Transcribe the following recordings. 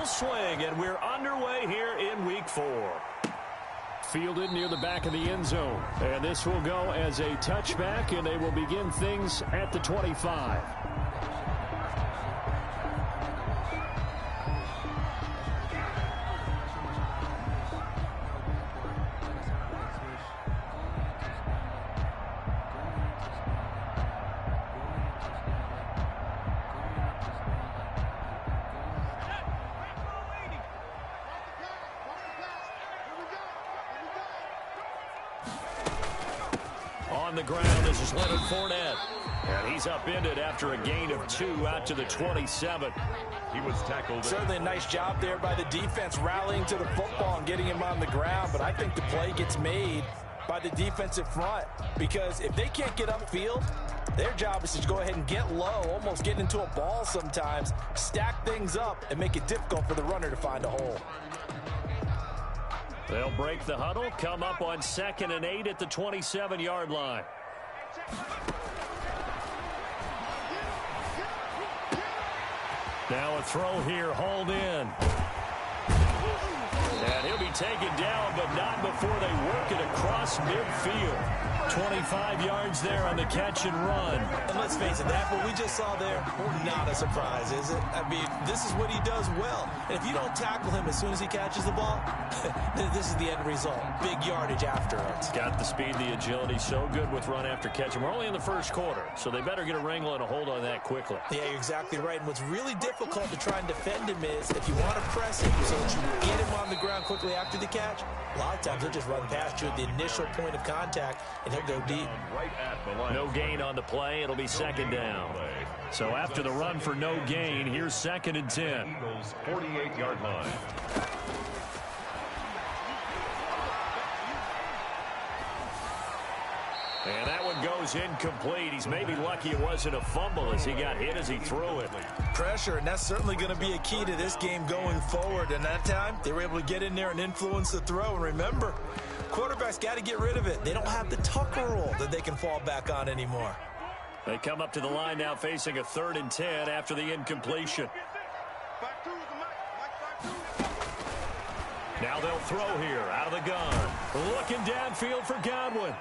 full swing, and we're underway here in Week 4. Fielded near the back of the end zone. And this will go as a touchback, and they will begin things at the 25. On the ground, this is Leonard Fournette. And he's upended after a gain of 2 out to the 27. He was tackled. Certainly a nice job there by the defense rallying to the football and getting him on the ground. But I think the play gets made by the defensive front, because if they can't get upfield, their job is to go ahead and get low, almost get into a ball sometimes, stack things up, and make it difficult for the runner to find a hole. They'll break the huddle, come up on 2nd and 8 at the 27-yard line. Now a throw here, hauled in. And he'll be taken down, but not before they work it across midfield. 25 yards there on the catch and run. And let's face it, that what we just saw there, not a surprise, is it? I mean, this is what he does well. And if you don't tackle him as soon as he catches the ball, this is the end result. Big yardage after it. Got the speed, the agility, so good with run after catch. And we're only in the first quarter, so they better get a wrangle and a hold on that quickly. Yeah, you're exactly right. And what's really difficult to try and defend him is if you want to press him so that you get him on the ground quickly after the catch, a lot of times he'll just run past you at the initial point of contact, and he'll go deep. No gain on the play. It'll be 2nd down. So after the run for no gain, here's 2nd and 10. Eagles 48-yard line. And that one goes incomplete. He's maybe lucky it wasn't a fumble as he got hit as he threw it. Pressure, and that's certainly going to be a key to this game going forward. And that time, they were able to get in there and influence the throw. And remember, quarterbacks got to get rid of it. They don't have the Tucker rule that they can fall back on anymore. They come up to the line now facing a 3rd and 10 after the incompletion. Now they'll throw here out of the gun. Looking downfield for Godwin.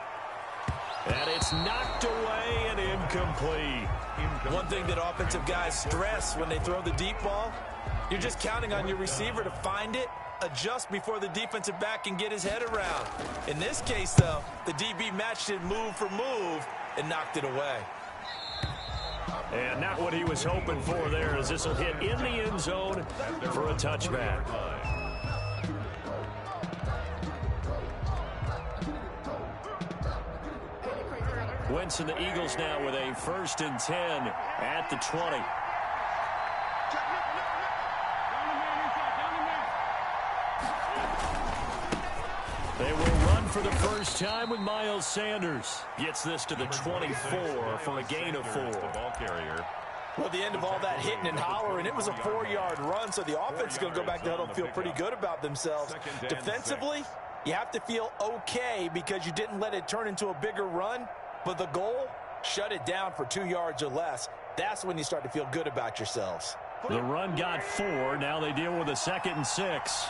And it's knocked away and incomplete. One thing that offensive guys stress when they throw the deep ball, you're just counting on your receiver to find it, adjust before the defensive back can get his head around. In this case, though, the DB matched it move for move and knocked it away. And not what he was hoping for there, as this will hit in the end zone for a touchback. Wentz and the Eagles now with a 1st and 10 at the 20. They will run for the first time with Miles Sanders. Gets this to the 24 for a gain of 4. Ball carrier. Well, the end of all that hitting and hollering, it was a 4-yard run, so the offense is going to go back to the huddle and feel pretty good about themselves. Defensively, you have to feel okay because you didn't let it turn into a bigger run. But the goal, shut it down for 2 yards or less. That's when you start to feel good about yourselves. The run got 4. Now they deal with a 2nd and 6.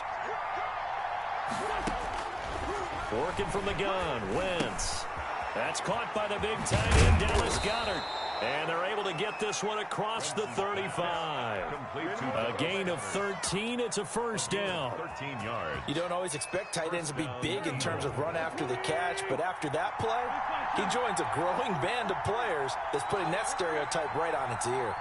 Working from the gun, Wentz. That's caught by the big tight end, Dallas Goedert. And they're able to get this one across the 35. A gain of 13. It's a 1st down. 13 yards. You don't always expect tight ends to be big in terms of run after the catch, but after that play, he joins a growing band of players that's putting that stereotype right on its ear.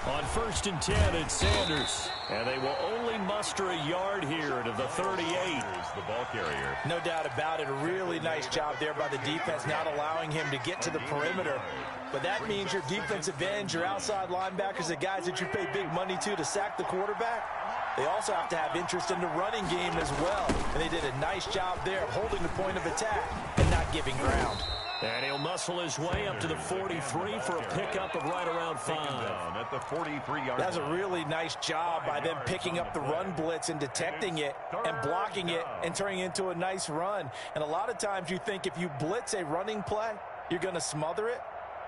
On 1st and 10, it's Sanders. And they will only muster a yard here to the 38. Here's the ball carrier. No doubt about it. A really nice job there by the defense, not allowing him to get to the perimeter. But that means your defensive ends, your outside linebackers, the guys that you pay big money to sack the quarterback, they also have to have interest in the running game as well. And they did a nice job there of holding the point of attack and not giving ground. And he'll muscle his way up to the 43 for a pickup of right around 5. At the 43-yard That's a really nice job by them picking up the run blitz and detecting it and blocking it and turning it into a nice run. And a lot of times you think if you blitz a running play, you're going to smother it.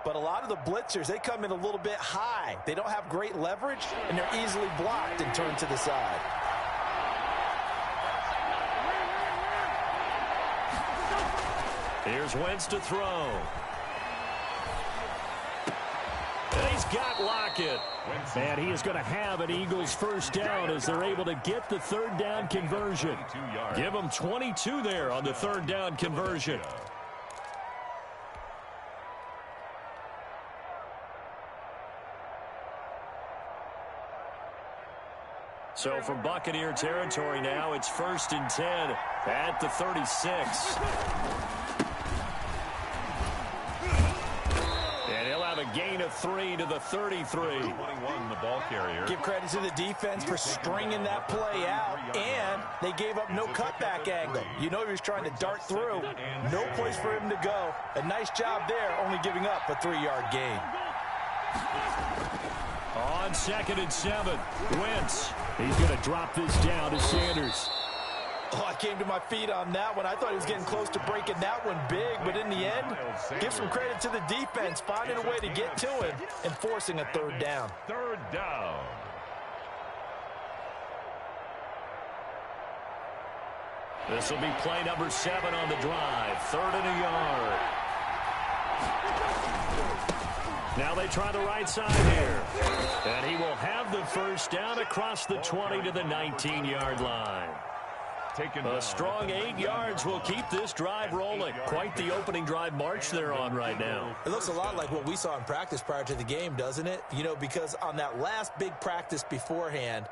But a lot of the blitzers, they come in a little bit high. They don't have great leverage, and they're easily blocked and turned to the side. Here's Wentz to throw. And he's got Lockett. And he is going to have an Eagles first down as they're able to get the third down conversion. Give them 22 there on the third down conversion. So from Buccaneer territory now, it's 1st and 10 at the 36. And he'll have a gain of 3 to the 33. 21, the ball carrier. Give credit to the defense for stringing that play out, and they gave up no cutback angle. You know he was trying to dart through. No place for him to go. A nice job there, only giving up a 3-yard gain. On 2nd and 7, Wentz. He's going to drop this down to Sanders. Oh, I came to my feet on that one. I thought he was getting close to breaking that one big, but in the end, give some credit to the defense, finding a way to get to him and forcing a third down. Third down. This will be play number 7 on the drive. 3rd and a yard. Now they try the right side here. And he will have the first down across the 20 to the 19-yard line. A strong 8 yards will keep this drive rolling. Quite the opening drive march they're on right now. It looks a lot like what we saw in practice prior to the game, doesn't it? You know, because on that last big practice beforehand,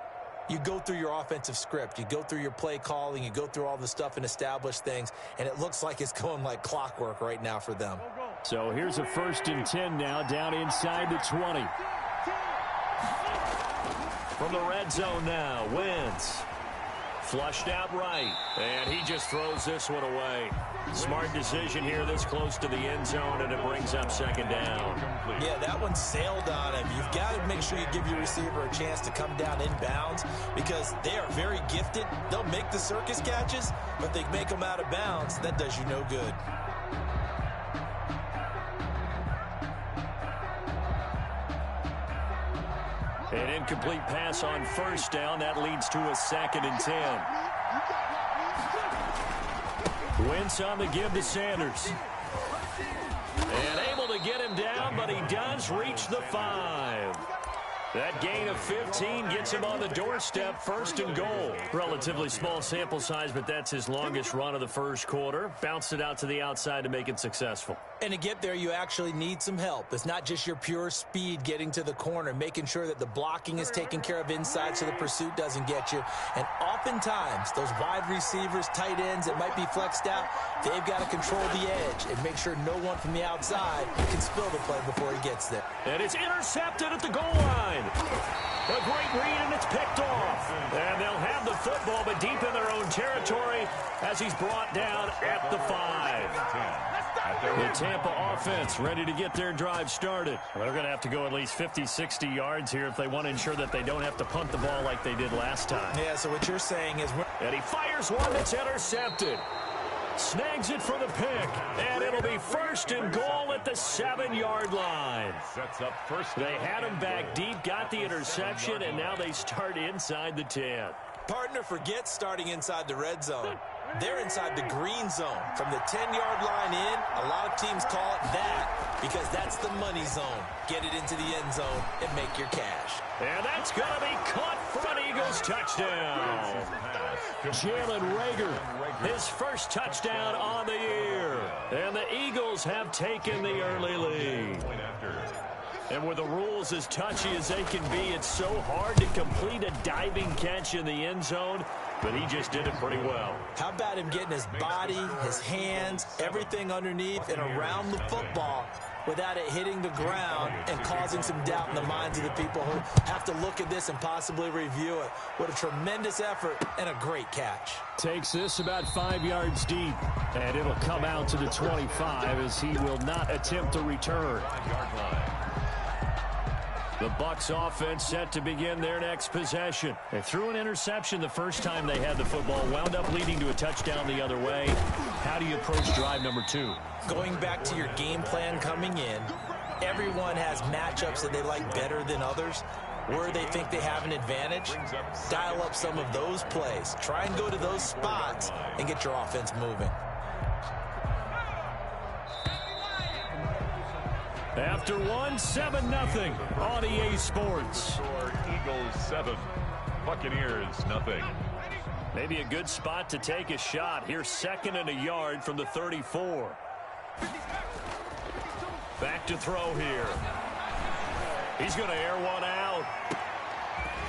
you go through your offensive script. You go through your play calling. You go through all the stuff and establish things. And it looks like it's going like clockwork right now for them. So here's a 1st and 10 now down inside the 20. From the red zone now, Wentz. Flushed out right. And he just throws this one away. Smart decision here this close to the end zone, and it brings up 2nd down. Yeah, that one sailed on him. You've got to make sure you give your receiver a chance to come down inbounds because they are very gifted. They'll make the circus catches, but they make them out of bounds. That does you no good. An incomplete pass on 1st down. That leads to a 2nd and 10. Wentz on the give to Sanders. And able to get him down, but he does reach the 5. That gain of 15 gets him on the doorstep, 1st and goal. Relatively small sample size, but that's his longest run of the first quarter. Bounced it out to the outside to make it successful. And to get there, you actually need some help. It's not just your pure speed getting to the corner, making sure that the blocking is taken care of inside so the pursuit doesn't get you. And oftentimes, those wide receivers, tight ends that might be flexed out, they've got to control the edge and make sure no one from the outside can spill the play before he gets there. And it's intercepted at the goal line. A great read, and it's picked off. And they'll have the football, but deep in their own territory as he's brought down at the 5. The Tampa offense ready to get their drive started. Well, they're going to have to go at least 50, 60 yards here if they want to ensure that they don't have to punt the ball like they did last time. Yeah, so what you're saying is... And he fires one that's intercepted. Snags it for the pick, and it'll be 1st and goal at the 7-yard line. Sets up first. They had him back deep, got the interception, and now they start inside the 10. Partner forgets starting inside the red zone. They're inside the green zone. From the 10-yard line in, a lot of teams call it that because that's the money zone. Get it into the end zone and make your cash. And that's going to be caught for an Eagles touchdown. Jalen Reagor, his first touchdown on the year. And the Eagles have taken the early lead. And with the rules as touchy as they can be, it's so hard to complete a diving catch in the end zone, but he just did it pretty well. How about him getting his body, his hands, everything underneath and around the football without it hitting the ground and causing some doubt in the minds of the people who have to look at this and possibly review it. What a tremendous effort and a great catch. Takes this about 5 yards deep, and it'll come out to the 25 as he will not attempt to return. The Bucs offense set to begin their next possession. They threw an interception the first time they had the football, wound up leading to a touchdown the other way. How do you approach drive number 2? Going back to your game plan coming in, everyone has matchups that they like better than others, where they think they have an advantage. Dial up some of those plays. Try and go to those spots and get your offense moving. After one, 7-0 on EA Sports. Eagles 7, Buccaneers 0. Maybe a good spot to take a shot. Here's 2nd and a yard from the 34. Back to throw here. He's going to air one out.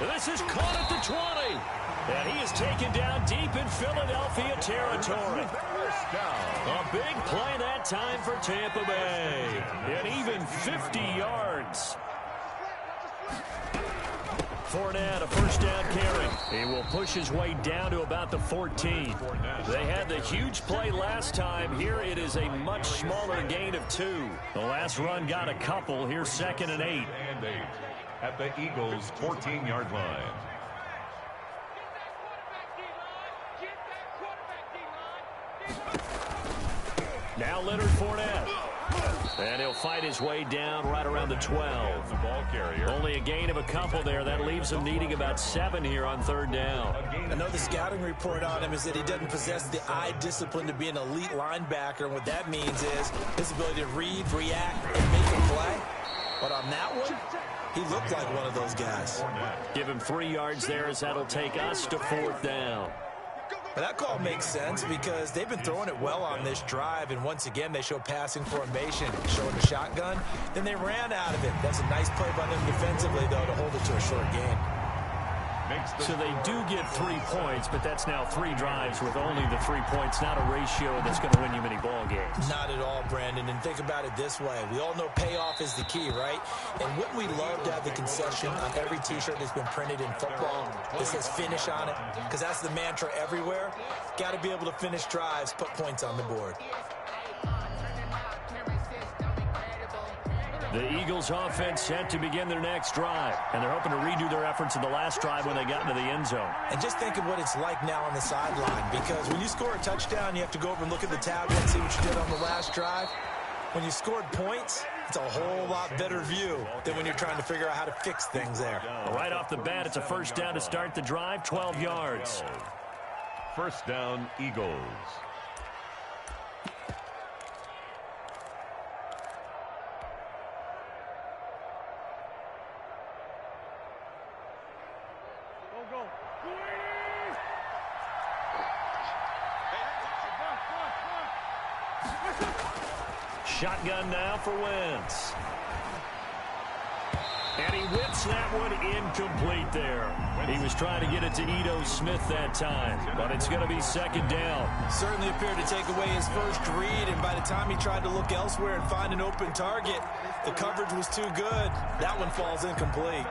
This is caught at the 20. And he is taken down deep in Philadelphia territory. A big play that time for Tampa Bay. And even 50 yards. Fournette, a first down carry. He will push his way down to about the 14. They had the huge play last time. Here it is a much smaller gain of 2. The last run got a couple. Here's 2nd and 8. At the Eagles' 14-yard line. Now Leonard Fournette. And he'll fight his way down right around the 12. The ball carrier. Only a gain of a couple there. That leaves him needing about 7 here on 3rd down. I know the scouting report on him is that he doesn't possess the eye discipline to be an elite linebacker. And what that means is his ability to read, react, and make a play. But on that one, he looked like one of those guys. Give him 3 yards there as that'll take us to 4th down. But that call makes sense because they've been throwing it well on this drive, and once again they show passing formation, showing the shotgun. Then they ran out of it. That's a nice play by them defensively, though, to hold it to a short gain. So they do get 3 points, but that's now 3 drives with only the 3 points, not a ratio that's going to win you many ball games. Not at all, Brandon. And think about it this way. We all know payoff is the key, right? And wouldn't we love to have the concession on every T-shirt that's been printed in football that says finish on it? Because that's the mantra everywhere. Got to be able to finish drives, put points on the board. The Eagles offense set to begin their next drive, and they're hoping to redo their efforts in the last drive when they got into the end zone. And just think of what it's like now on the sideline, because when you score a touchdown, you have to go over and look at the tablet and see what you did on the last drive. When you scored points, it's a whole lot better view than when you're trying to figure out how to fix things there. Right off the bat, it's a first down to start the drive, 12 yards. First down, Eagles. Shotgun now for Wentz. And he whips that one incomplete there. He was trying to get it to Ito Smith that time, but it's going to be 2nd down. Certainly appeared to take away his first read, and by the time he tried to look elsewhere and find an open target, the coverage was too good. That one falls incomplete.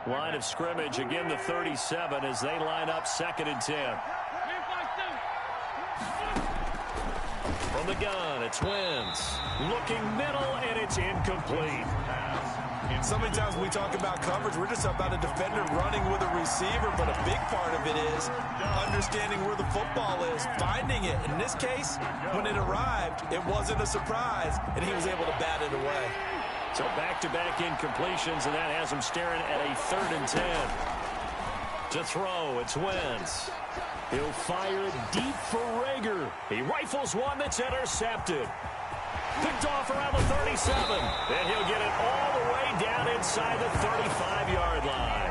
Line of scrimmage, again the 37 as they line up 2nd and 10. From the gun, it's Wentz. Looking middle, and it's incomplete. So many times when we talk about coverage, we're just about a defender running with a receiver, but a big part of it is understanding where the football is, finding it. In this case, when it arrived, it wasn't a surprise, and he was able to bat it away. So back-to-back incompletions, and that has him staring at a 3rd and 10. To throw, it's Wentz. He'll fire it deep for Rager. He rifles one that's intercepted. Picked off around the 37. And he'll get it all the way down inside the 35-yard line.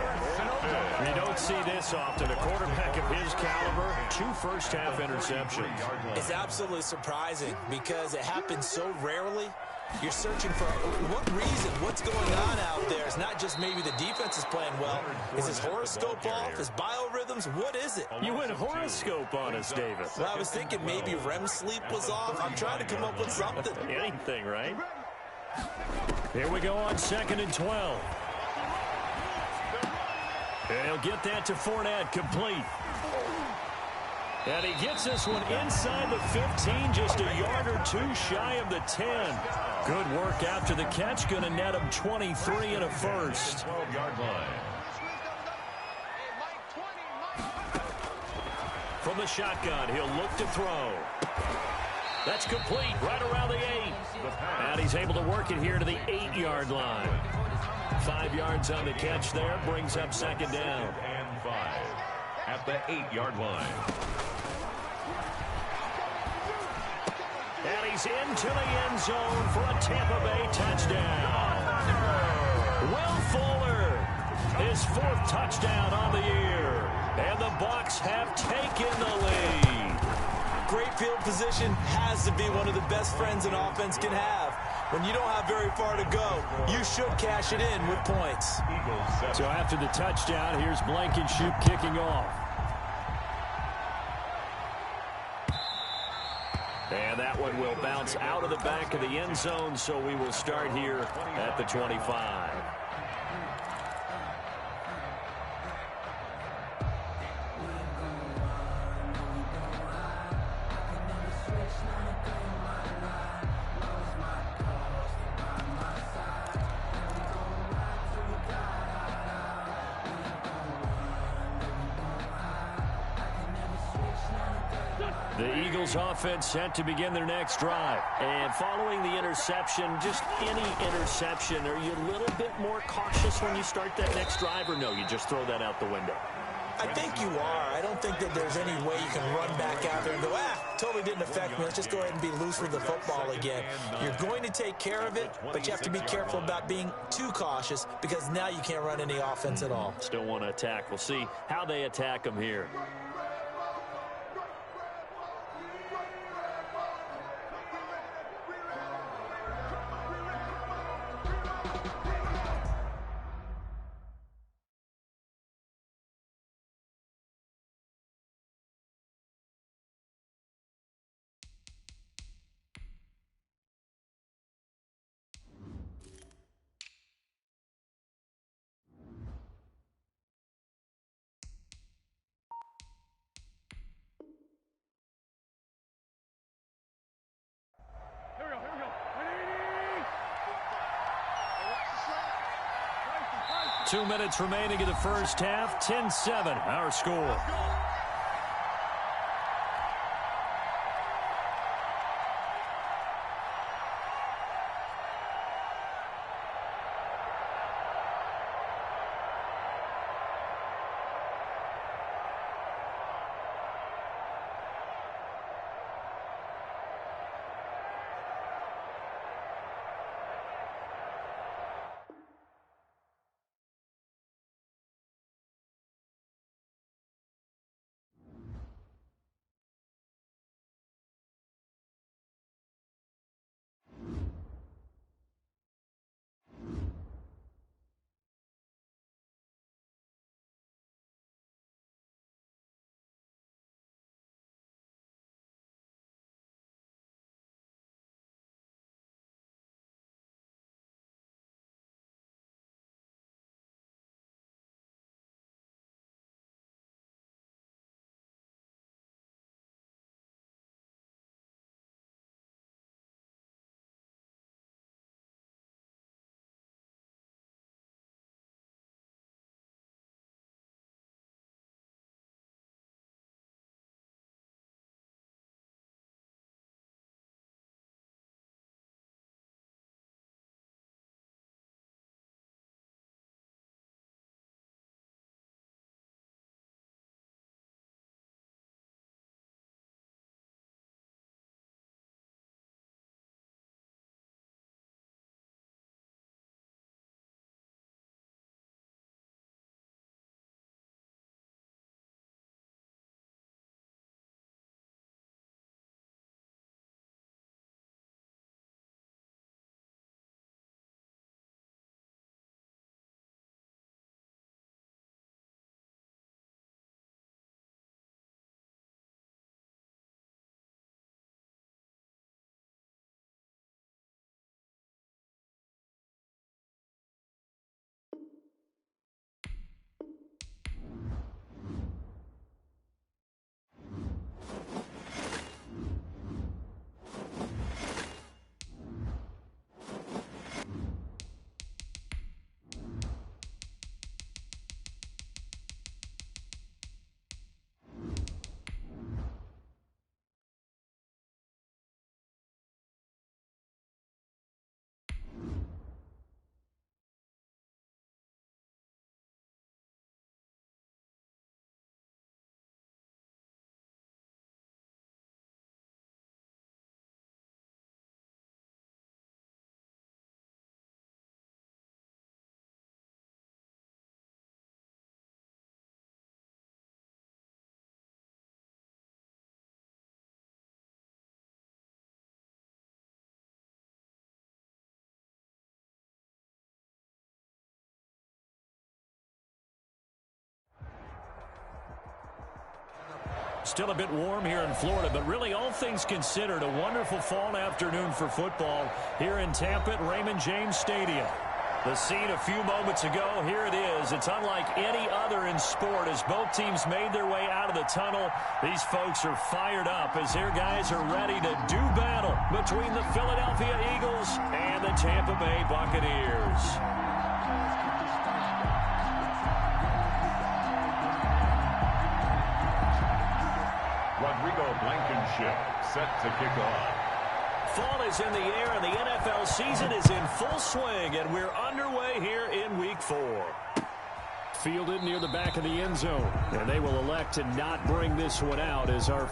You don't see this often. A quarterback of his caliber, 2 first-half interceptions. It's absolutely surprising because it happens so rarely. You're searching for what reason, what's going on out there. It's not just maybe the defense is playing well. Is his horoscope off? His biorhythms? What is it? You went horoscope on us, David. Well, I was thinking maybe REM sleep was off. I'm trying to come up with something. Anything, right? Here we go on 2nd and 12. And he'll get that to Fournette, complete. And he gets this one inside the 15, just a yard or two shy of the 10. Good work after the catch. Going to net him 23 and a first. 12-yard line. From the shotgun, he'll look to throw. That's complete right around the 8. And he's able to work it here to the 8-yard line. 5 yards on the catch there, brings up second down. And 5 at the 8-yard line. And he's into the end zone for a Tampa Bay touchdown. Will Fuller, his 4th touchdown on the year. And the Bucs have taken the lead. Great field position has to be one of the best friends an offense can have. When you don't have very far to go, you should cash it in with points. So after the touchdown, here's Blankenship kicking off. And that one will bounce out of the back of the end zone, so we will start here at the 25. The Eagles offense set to begin their next drive. And following the interception, just any interception, are you a little bit more cautious when you start that next drive, or no, you just throw that out the window? I think you are. I don't think that there's any way you can run back out there and go, totally didn't affect me. Let's just go ahead and be loose with the football again. You're going to take care of it, but you have to be careful about being too cautious because now you can't run any offense at all. Still want to attack. We'll see how they attack them here. Here we go. 2 minutes remaining in the first half. 10-7, our score. Still a bit warm here in Florida, but really all things considered, a wonderful fall afternoon for football here in Tampa at Raymond James Stadium. The scene a few moments ago, here it is. It's unlike any other in sport as both teams made their way out of the tunnel. These folks are fired up as their guys are ready to do battle between the Philadelphia Eagles and the Tampa Bay Buccaneers. Rodrigo Blankenship set to kick off. Fall is in the air, and the NFL season is in full swing, and we're underway here in Week 4. Fielded near the back of the end zone, and they will elect to not bring this one out as our...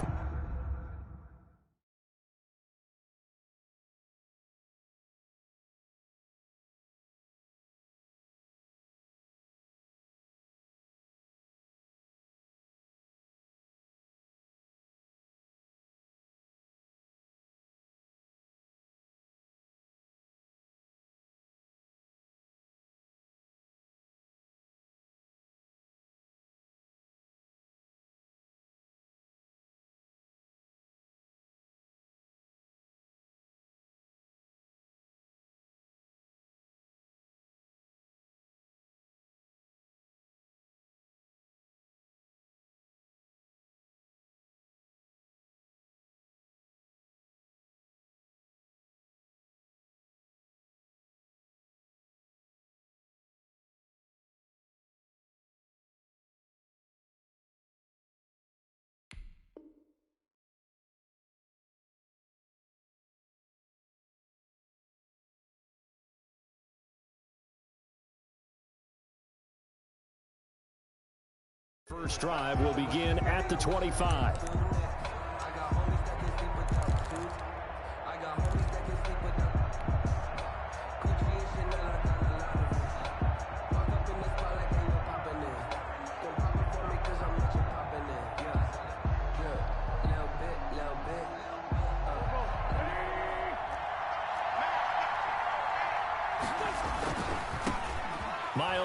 First drive will begin at the 25.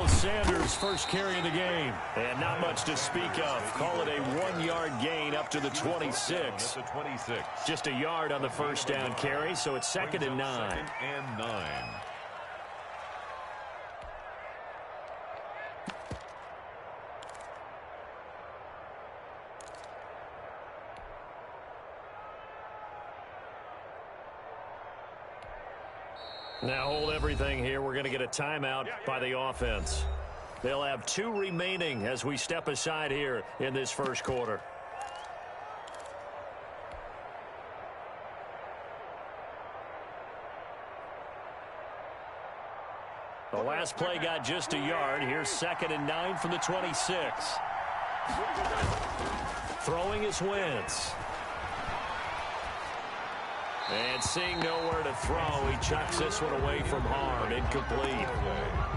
Sanders first carry of the game, and not much to speak of. Call it a 1-yard gain up to the 26. Just a yard on the first down carry, so it's 2nd and 9. 2nd and 9. Now hold everything here. We're going to get a timeout by the offense. They'll have 2 remaining as we step aside here in this first quarter. The last play got just a yard. Here's 2nd and 9 from the 26. Throwing is Wentz. And seeing nowhere to throw, he chucks this one away from harm. Incomplete.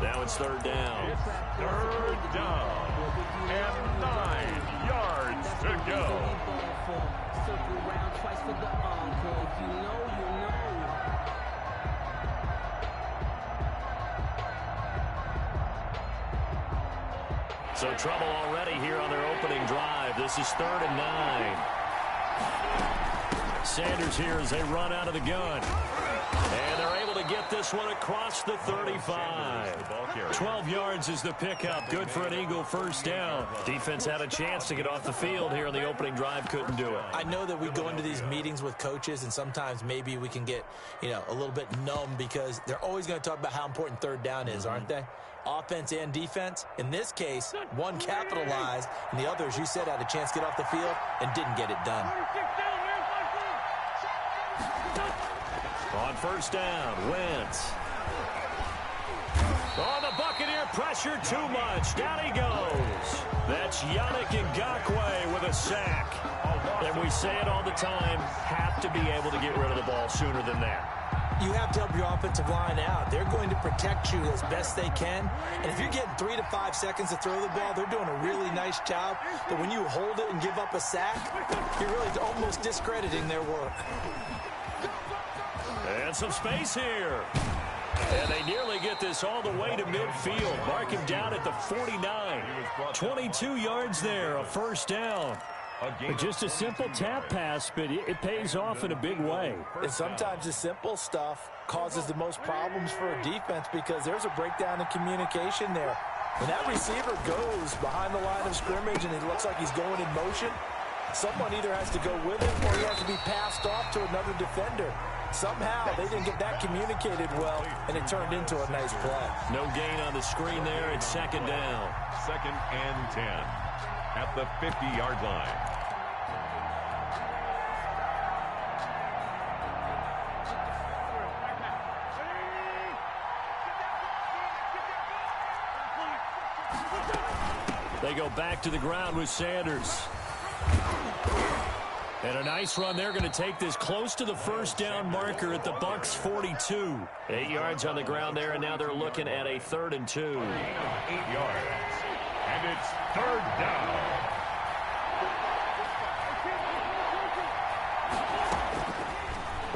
Now it's 3rd down. 3rd down. And 9 yards to go. So trouble already here on their opening drive. This is 3rd and 9. Sanders here as they run out of the gun. And they're able to get this one across the 35. 12 yards is the pickup. Good for an Eagle first down. Defense had a chance to get off the field here on the opening drive. Couldn't do it. I know that we go into these meetings with coaches, and sometimes maybe we can get, a little bit numb because they're always going to talk about how important 3rd down is, aren't they? Offense and defense. In this case, one capitalized, and the other, as you said, had a chance to get off the field and didn't get it done. On first down, Wentz. Oh, the Buccaneer pressure too much. Down he goes. That's Yannick Ngakoue with a sack. And we say it all the time, have to be able to get rid of the ball sooner than that. You have to help your offensive line out. They're going to protect you as best they can. And if you're getting 3 to 5 seconds to throw the ball, they're doing a really nice job. But when you hold it and give up a sack, you're really almost discrediting their work. And some space here. And they nearly get this all the way to midfield. Mark him down at the 49. 22 yards there, a first down. Just a simple tap pass, but it pays off in a big way. And sometimes the simple stuff causes the most problems for a defense because there's a breakdown in communication there. When that receiver goes behind the line of scrimmage and it looks like he's going in motion, someone either has to go with him or he has to be passed off to another defender. Somehow they didn't get that communicated well, and it turned into a nice play. No gain on the screen there. It's second down. 2nd and 10 at the 50-yard line. They go back to the ground with Sanders. And a nice run. They're going to take this close to the first down marker at the Bucs 42. 8 yards on the ground there, and now they're looking at a 3rd and 2. 8 yards. And it's 3rd down.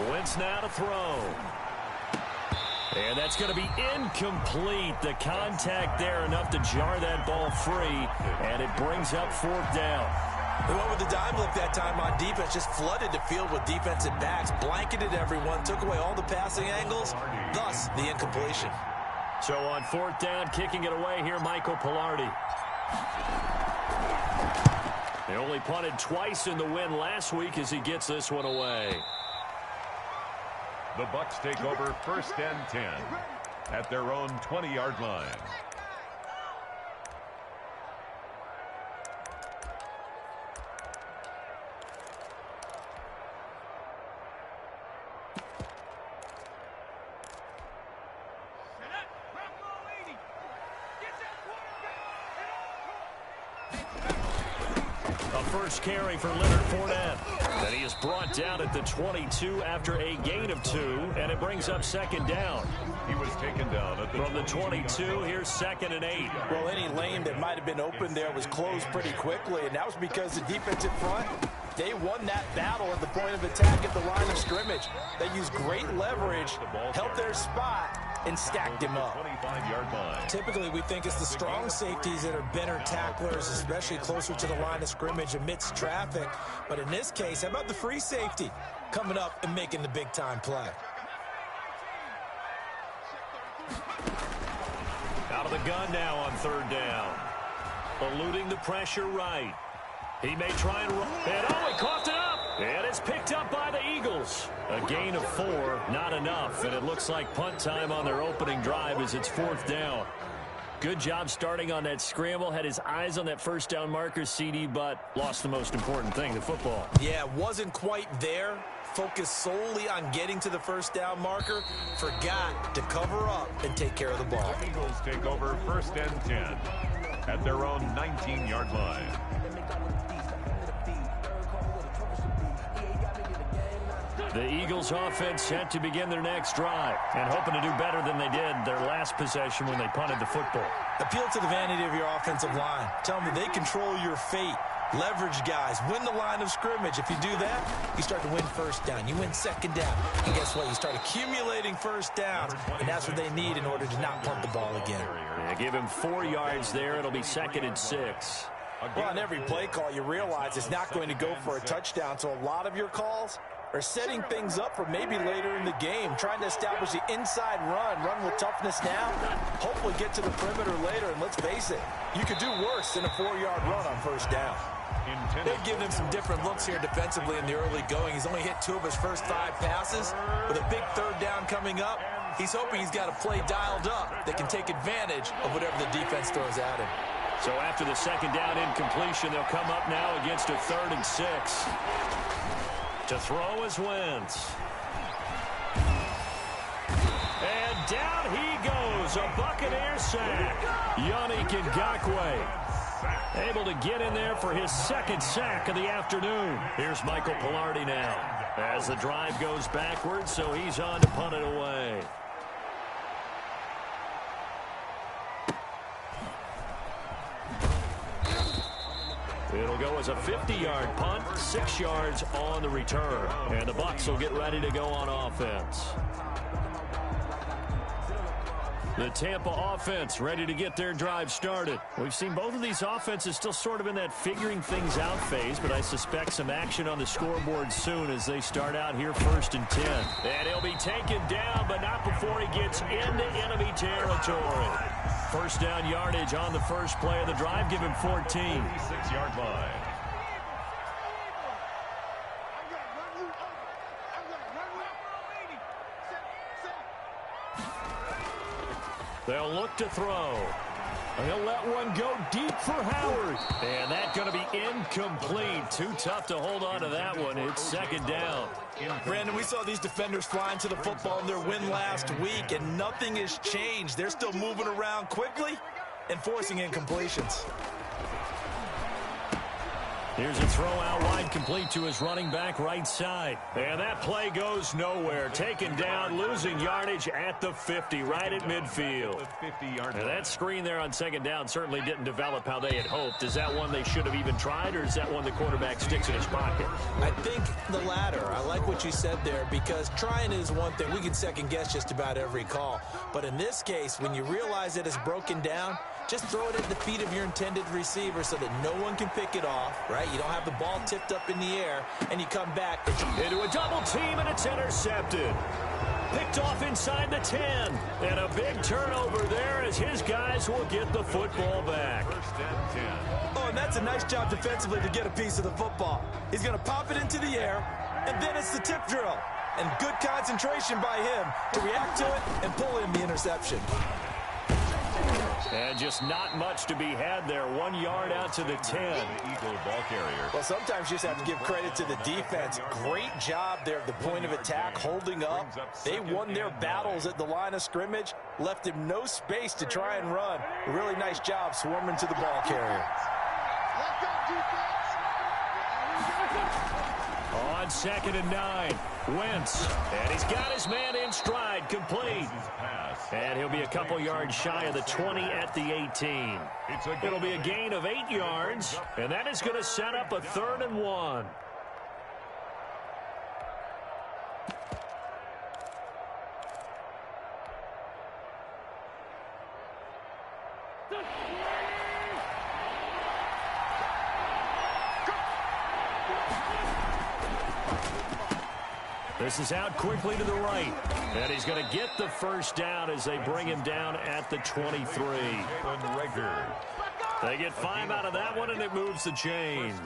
Wentz now to throw. And that's going to be incomplete. The contact there enough to jar that ball free, and it brings up 4th down. They went with the dime look that time on defense, just flooded the field with defensive backs, blanketed everyone, took away all the passing angles, thus the incompletion. So on 4th down, kicking it away here, Michael Pilardi. They only punted twice in the win last week as he gets this one away. The Bucs take over 1st and 10 at their own 20-yard line. First carry for Leonard Fournette. And he is brought down at the 22 after a gain of 2, and it brings up 2nd down. He was taken down at From the 22, here's 2nd and 8. Well, any lane that might have been open there was closed pretty quickly, and that was because the defensive front, they won that battle at the point of attack at the line of scrimmage. They used great leverage, held their spot, and stacked him up. 25-yard line. Typically, we think it's the strong safeties that are better tacklers, especially closer to the line of scrimmage amidst traffic. But in this case, how about the free safety coming up and making the big-time play? Out of the gun now on 3rd down. Eluding the pressure right. He may try and run. And he coughed it up. And it's picked up by the Eagles. A gain of 4, not enough. And it looks like punt time on their opening drive as it's 4th down. Good job starting on that scramble. Had his eyes on that first down marker, CD, but lost the most important thing, the football. Yeah, wasn't quite there. Focused solely on getting to the first down marker. Forgot to cover up and take care of the ball. The Eagles take over 1st and 10 at their own 19-yard line. The Eagles offense set to begin their next drive and hoping to do better than they did their last possession when they punted the football. Appeal to the vanity of your offensive line. Tell them they control your fate. Leverage guys. Win the line of scrimmage. If you do that, you start to win 1st down. You win 2nd down. And guess what? You start accumulating 1st downs. And that's what they need in order to not punt the ball again. Yeah, give him 4 yards there. It'll be 2nd and 6. Well, on every play call, you realize it's not going to go for a touchdown. So a lot of your calls are setting things up for maybe later in the game, trying to establish the inside run with toughness now, hopefully get to the perimeter later, and let's face it, you could do worse than a 4-yard run on 1st down. They've given him some different looks here defensively in the early going. He's only hit 2 of his first 5 passes. With a big 3rd down coming up, he's hoping he's got a play dialed up that can take advantage of whatever the defense throws at him. So after the 2nd down incompletion, they'll come up now against a 3rd and 6. To throw is Wentz. And down he goes. A Buccaneer sack. Yannick Ngakoue able to get in there for his 2nd sack of the afternoon. Here's Michael Pilardi now as the drive goes backwards, so he's on to punt it away. It'll go as a 50-yard punt, 6 yards on the return. And the Bucs will get ready to go on offense. The Tampa offense ready to get their drive started. We've seen both of these offenses still sort of in that figuring things out phase, but I suspect some action on the scoreboard soon as they start out here 1st and 10. And he'll be taken down, but not before he gets into enemy territory. First down yardage on the first play of the drive. Give him 14. 36-yard line. They'll look to throw. He'll let one go deep for Howard. And that's going to be incomplete. Too tough to hold on to that one. It's 2nd down. Brandon, we saw these defenders flying to the football in their win last week, and nothing has changed. They're still moving around quickly and forcing incompletions. Here's a throw out wide, complete to his running back right side. And that play goes nowhere. Taken down, losing yardage at the 50, right at midfield. And that screen there on 2nd down certainly didn't develop how they had hoped. Is that one they should have even tried, or is that one the quarterback sticks in his pocket? I think the latter. I like what you said there, because trying is one thing. We can second guess just about every call. But in this case, when you realize it is broken down, just throw it at the feet of your intended receiver so that no one can pick it off, right? You don't have the ball tipped up in the air, and you come back into a double team, and it's intercepted. Picked off inside the 10. And a big turnover there as his guys will get the football back. 1st and 10. Oh, and that's a nice job defensively to get a piece of the football. He's going to pop it into the air, and then it's the tip drill. And good concentration by him to react to it and pull in the interception. And just not much to be had there. 1 yard out to the 10. Eagle ball carrier. Well, sometimes you just have to give credit to the defense. Great job there at the point of attack, holding up. They won their battles at the line of scrimmage, left him no space to try and run. A really nice job swarming to the ball carrier. On 2nd and 9, Wentz. And he's got his man in stride, complete. And he'll be a couple yards shy of the 20 at the 18. It'll be a gain of 8 yards, and that is going to set up a 3rd and 1. This is out quickly to the right. And he's going to get the first down as they bring him down at the 23. They get 5 out of that one, and it moves the chains.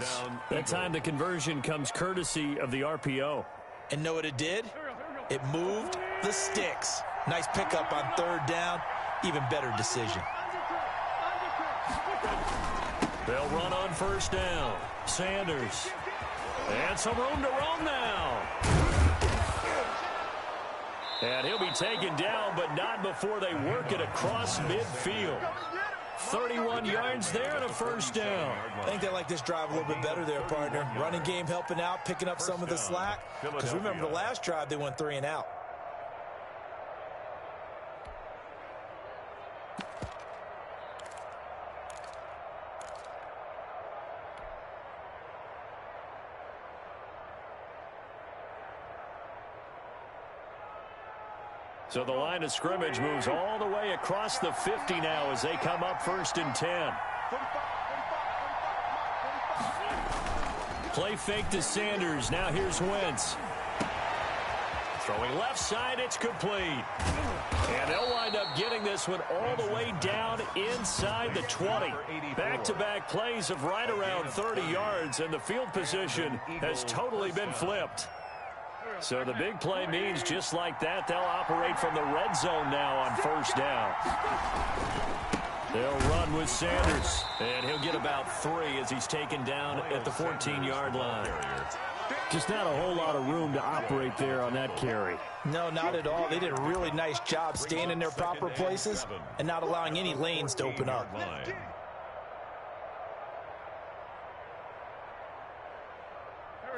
That time the conversion comes courtesy of the RPO. And know what it did? It moved the sticks. Nice pickup on 3rd down. Even better decision. They'll run on 1st down. Sanders. And some room to roam now. And he'll be taken down, but not before they work it across midfield. 31 yards there and a 1st down. I think they like this drive a little bit better there, partner. Running game helping out, picking up some of the slack. Because remember, the last drive, they went 3 and out. So the line of scrimmage moves all the way across the 50 now as they come up 1st and 10. Play fake to Sanders. Now here's Wentz. Throwing left side, it's complete. And they'll wind up getting this one all the way down inside the 20. Back-to-back plays of right around 30 yards, and the field position has totally been flipped. So the big play means just like that, they'll operate from the red zone now on 1st down. They'll run with Sanders, and he'll get about 3 as he's taken down at the 14-yard line. Just not a whole lot of room to operate there on that carry. No, not at all. They did a really nice job staying in their proper places and not allowing any lanes to open up.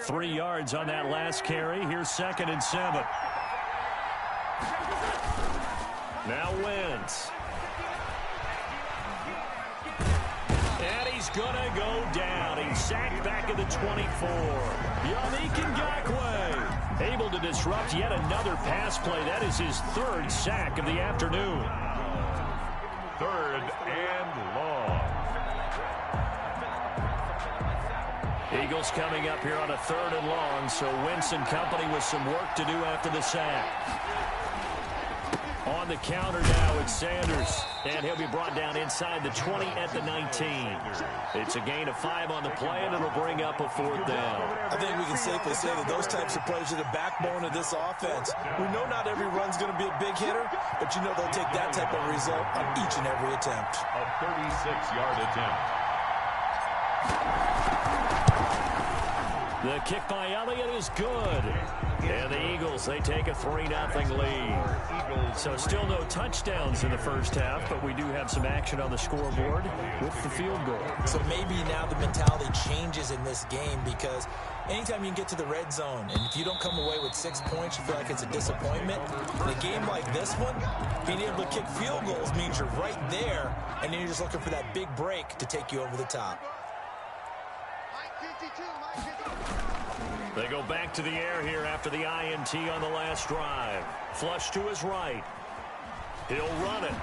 3 yards on that last carry. Here's 2nd and 7. Now Wentz. And he's going to go down. He's sacked back at the 24. Yannick Ngakoue able to disrupt yet another pass play. That is his 3rd sack of the afternoon. 3rd and long. Eagles coming up here on a 3rd and long, so Wentz and company with some work to do after the sack. On the counter now, it's Sanders, and he'll be brought down inside the 20 at the 19. It's a gain of 5 on the play, and it'll bring up a 4th down. I think we can safely say that those types of plays are the backbone of this offense. We know not every run's going to be a big hitter, but you know they'll take that type of result on each and every attempt. A 36-yard attempt. The kick by Elliott is good. And the Eagles, they take a 3-0 lead. So still no touchdowns in the first half, but we do have some action on the scoreboard with the field goal. So maybe now the mentality changes in this game, because anytime you can get to the red zone, and if you don't come away with 6 points, you feel like it's a disappointment. In a game like this one, being able to kick field goals means you're right there, and then you're just looking for that big break to take you over the top. They go back to the air here after the INT on the last drive. Flush to his right. He'll run it.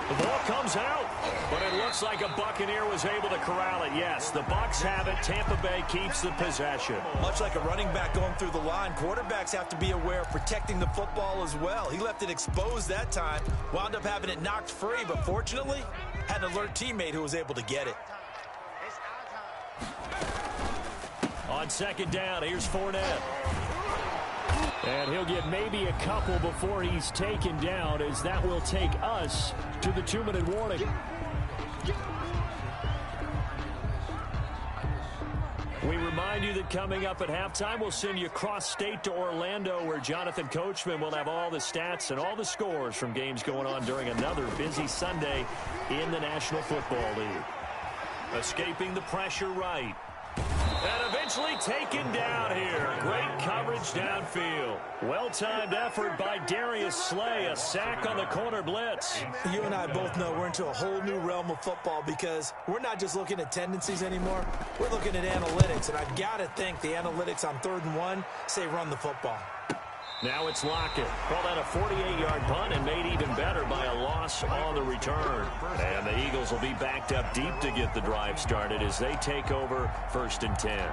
The ball comes out, but it looks like a Buccaneer was able to corral it. Yes, the Bucs have it. Tampa Bay keeps the possession. Much like a running back going through the line, quarterbacks have to be aware of protecting the football as well. He left it exposed that time, wound up having it knocked free, but fortunately, had an alert teammate who was able to get it. On 2nd down, here's Fournette. And he'll get maybe a couple before he's taken down, as that will take us to the 2-minute warning. We remind you that coming up at halftime, we'll send you cross-state to Orlando, where Jonathan Coachman will have all the stats and all the scores from games going on during another busy Sunday in the National Football League. Escaping the pressure right. And eventually taken down here. Great coverage downfield. Well-timed effort by Darius Slay. A sack on the corner blitz. You and I both know we're into a whole new realm of football, because we're not just looking at tendencies anymore. We're looking at analytics, and I've got to think the analytics on 3rd and 1 say run the football. Now it's Lockett. Called out a 48-yard punt and made even better by a loss on the return. And the Eagles will be backed up deep to get the drive started as they take over 1st and 10.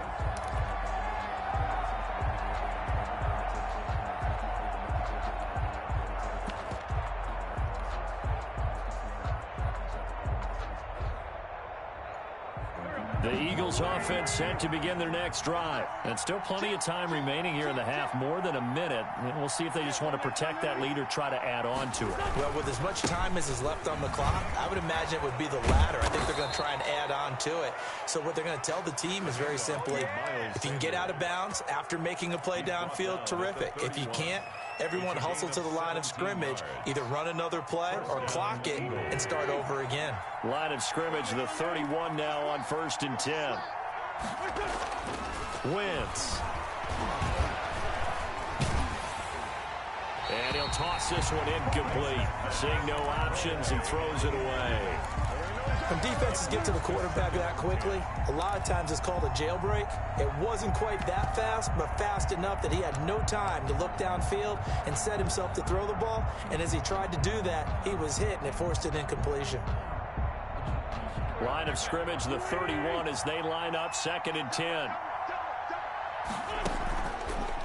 The Eagles offense set to begin their next drive. And still plenty of time remaining here in the half, more than a minute. And we'll see if they just want to protect that lead or try to add on to it. Well, with as much time as is left on the clock, I would imagine it would be the latter. I think they're going to try and add on to it. So what they're going to tell the team is very simply, if you can get out of bounds after making a play downfield, terrific. If you can't, everyone hustle to the line of scrimmage, either run another play or clock it and start over again. Line of scrimmage, the 31 now on 1st and 10. Wentz. And he'll toss this one incomplete. Seeing no options, he throws it away. When defenses get to the quarterback that quickly, a lot of times it's called a jailbreak. It wasn't quite that fast, but fast enough that he had no time to look downfield and set himself to throw the ball. And as he tried to do that, he was hit, and it forced an incompletion. Line of scrimmage, the 31, as they line up 2nd and 10.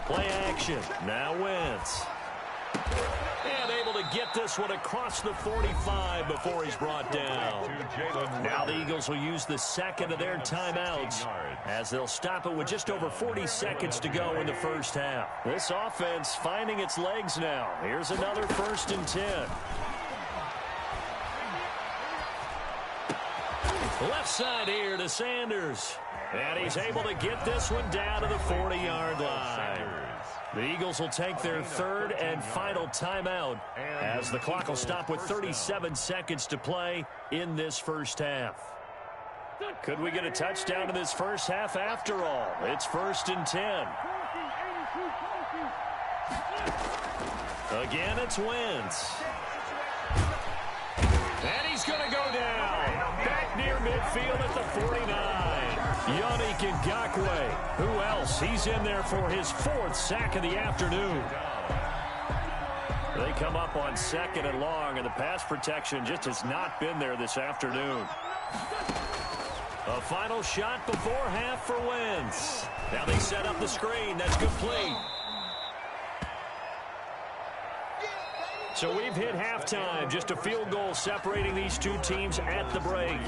Play action. Now Wentz. And able to get this one across the 45 before he's brought down. Now the Eagles will use the 2nd of their timeouts, as they'll stop it with just over 40 seconds to go in the first half. This offense finding its legs now. Here's another 1st and 10. Left side here to Sanders. And he's able to get this one down to the 40-yard line. The Eagles will take their 3rd and final timeout, as the clock will stop with 37 seconds to play in this first half. Could we get a touchdown in this first half after all? It's 1st and 10. Again, it's Wentz. And he's going to go down. Back near midfield at the 49. Yannick Ngakoue. Who else? He's in there for his 4th sack of the afternoon. They come up on 2nd and long, and the pass protection just has not been there this afternoon. A final shot before half for Wentz. Now they set up the screen. That's complete. So we've hit halftime. Just a field goal separating these two teams at the break.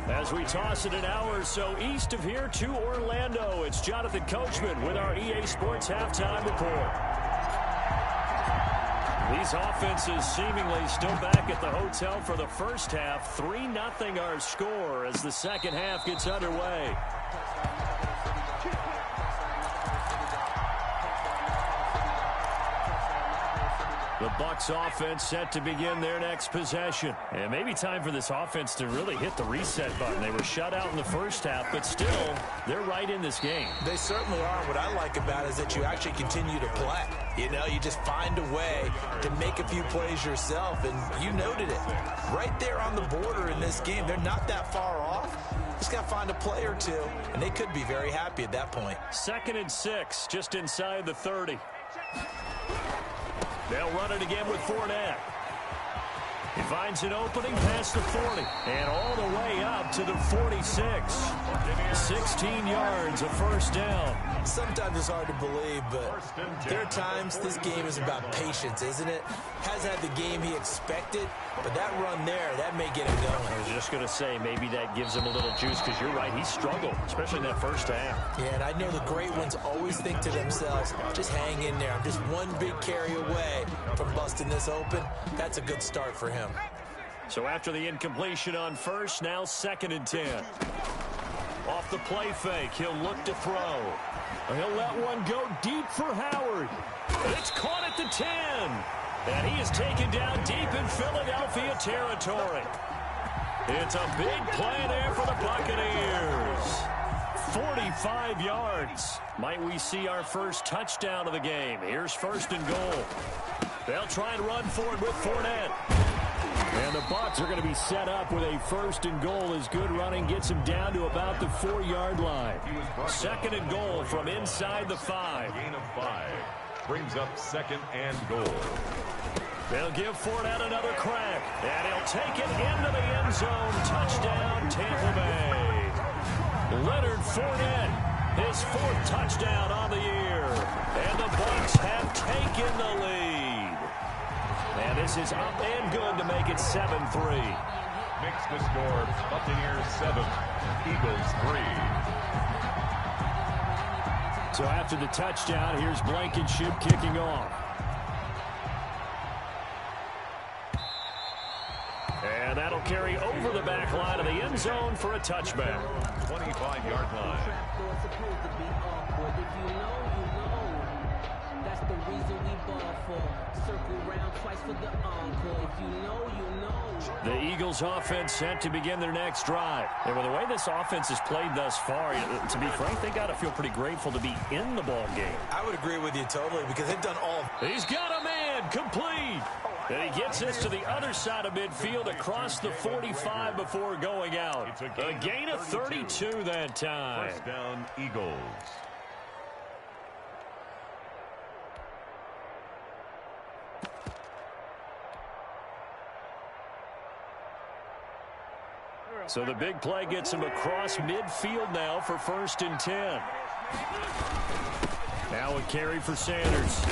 As we toss it an hour or so east of here to Orlando, it's Jonathan Coachman with our EA Sports Halftime Report. These offenses seemingly still back at the hotel for the first half. 3-0 our score as the second half gets underway. The Bucs offense set to begin their next possession. And maybe time for this offense to really hit the reset button. They were shut out in the first half, but still, they're right in this game. They certainly are. What I like about it is that you actually continue to play. You know, you just find a way to make a few plays yourself, and you noted it. Right there on the border in this game, they're not that far off. Just got to find a play or two, and they could be very happy at that point. 2nd and 6, just inside the 30. They'll run it again with Fournette. He finds an opening past the 40 and all the way up to the 46. 16 yards, a first down. Sometimes it's hard to believe, but there are times this game is about patience, isn't it? Hasn't had the game he expected, but that run there, that may get him going. I was just going to say, maybe that gives him a little juice, because you're right, he struggled, especially in that first half. Yeah, and I know the great ones always think to themselves, just hang in there. I'm just one big carry away from busting this open. That's a good start for him. So after the incompletion on first, now 2nd and 10. Off the play fake, he'll look to throw. He'll let one go deep for Howard. It's caught at the 10. And he is taken down deep in Philadelphia territory. It's a big play there for the Buccaneers. 45 yards. Might we see our first touchdown of the game? Here's 1st and goal. They'll try and run forward with Fournette. And the Bucs are going to be set up with a 1st and goal as good running gets him down to about the 4-yard line. 2nd and goal from inside the 5. Gain of 5 brings up 2nd and goal. They'll give Fournette another crack, and he'll take it into the end zone. Touchdown, Tampa Bay. Leonard Fournette, his 4th touchdown on the year. And the Bucs have taken the lead. And this is up and good to make it 7-3. Makes the score Buccaneers 7, Eagles 3. So after the touchdown, here's Blankenship kicking off. And that'll carry over the back line of the end zone for a touchback. 25-yard line. That's the reason we ball for. Circle round twice for the encore. If you know, you know. The Eagles offense set to begin their next drive. And with the way this offense has played thus far, to be frank, they got to feel pretty grateful to be in the ball game. I would agree with you totally because they've done all. He's got a man complete. And he gets us to the other side of midfield across the 45 before going out. It's a gain of 32 that time. 1st down, Eagles. So the big play gets him across midfield now for 1st and 10. Now a carry for Sanders.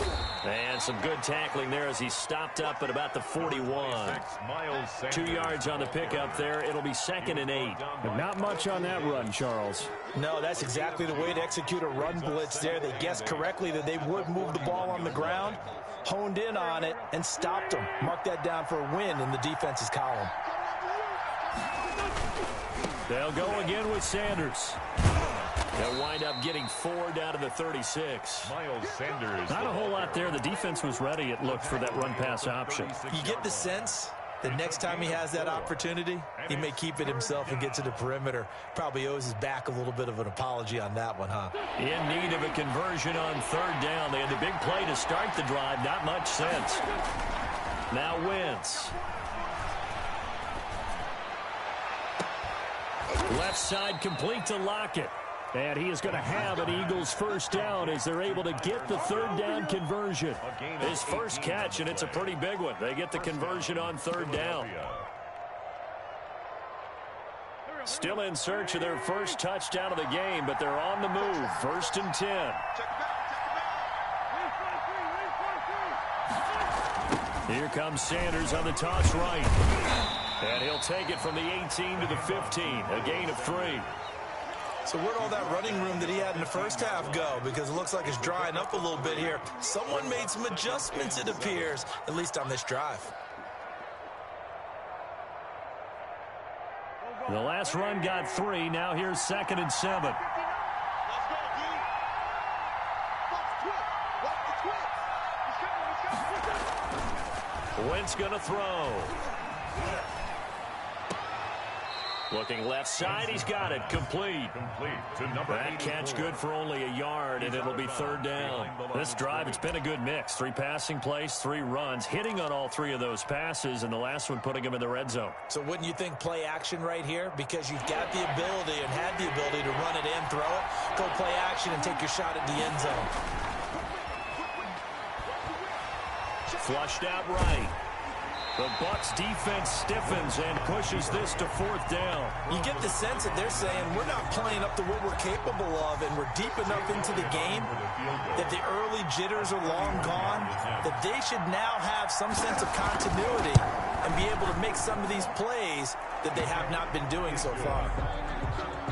And some good tackling there as he stopped up at about the 41. 2 yards on the pickup there. It'll be 2nd and 8. But not much on that run, Charles. No, that's exactly the way to execute a run blitz there. They guessed correctly that they would move the ball on the ground, honed in on it, and stopped them. Mark that down for a win in the defense's column. They'll go again with Sanders. They'll wind up getting 4 down to the 36. Miles Sanders. Not a whole lot there. The defense was ready, it looked, for that run-pass option. You get the sense that next time he has that opportunity, he may keep it himself and get to the perimeter. Probably owes his back a little bit of an apology on that one, huh? In need of a conversion on 3rd down. They had the big play to start the drive. Not much sense. Now Wentz. Left side complete to Lockett. And he is going to have an Eagles first down as they're able to get the third down conversion. His first catch, and it's a pretty big one. They get the conversion on third down. Still in search of their first touchdown of the game, but they're on the move. 1st and 10. Here comes Sanders on the toss right. And he'll take it from the 18 to the 15. A gain of 3. So where'd all that running room that he had in the first half go? Because it looks like it's drying up a little bit here. Someone made some adjustments, it appears, at least on this drive. The last run got 3. Now here's 2nd and 7. Wentz going to throw. Looking left side, he's got it. Complete. That catch good for only a yard, and it'll be third down. This drive, it's been a good mix. 3 passing plays, 3 runs, hitting on all 3 of those passes, and the last one putting him in the red zone. So wouldn't you think play action right here? Because you've got the ability and had the ability to run it in, throw it, go play action, and take your shot at the end zone. Flushed out right. The Bucs defense stiffens and pushes this to 4th down. You get the sense that they're saying we're not playing up to what we're capable of, and we're deep enough into the game that the early jitters are long gone, that they should now have some sense of continuity and be able to make some of these plays that they have not been doing so far.